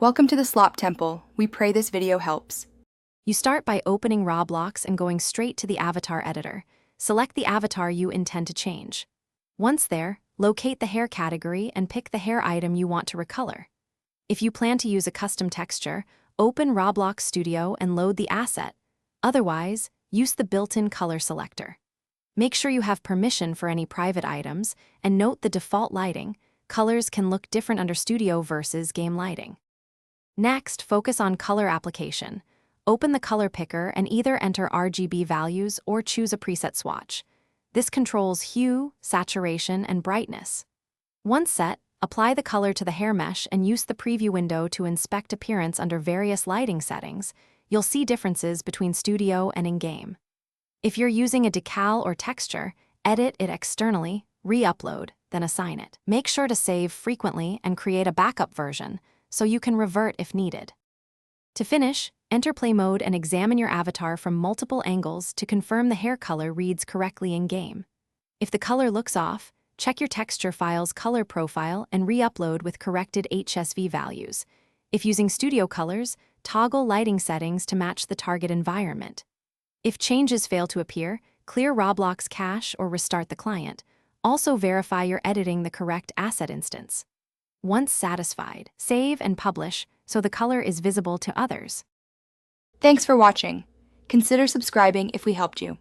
Welcome to the Slop Temple. We pray this video helps. You start by opening Roblox and going straight to the avatar editor. Select the avatar you intend to change. Once there, locate the hair category and pick the hair item you want to recolor. If you plan to use a custom texture, open Roblox Studio and load the asset. Otherwise, use the built-in color selector. Make sure you have permission for any private items, and note the default lighting. Colors can look different under Studio versus game lighting. Next, focus on color application. Open the color picker and either enter RGB values or choose a preset swatch. This controls hue, saturation, and brightness. Once set, apply the color to the hair mesh and use the preview window to inspect appearance under various lighting settings. You'll see differences between Studio and in-game. If you're using a decal or texture, edit it externally, re-upload, then assign it. Make sure to save frequently and create a backup version, so you can revert if needed. To finish, enter play mode and examine your avatar from multiple angles to confirm the hair color reads correctly in-game. If the color looks off, check your texture file's color profile and re-upload with corrected HSV values. If using Studio colors, toggle lighting settings to match the target environment. If changes fail to appear, clear Roblox cache or restart the client. Also verify you're editing the correct asset instance. Once satisfied, save and publish so the color is visible to others. Thanks for watching. Consider subscribing if we helped you.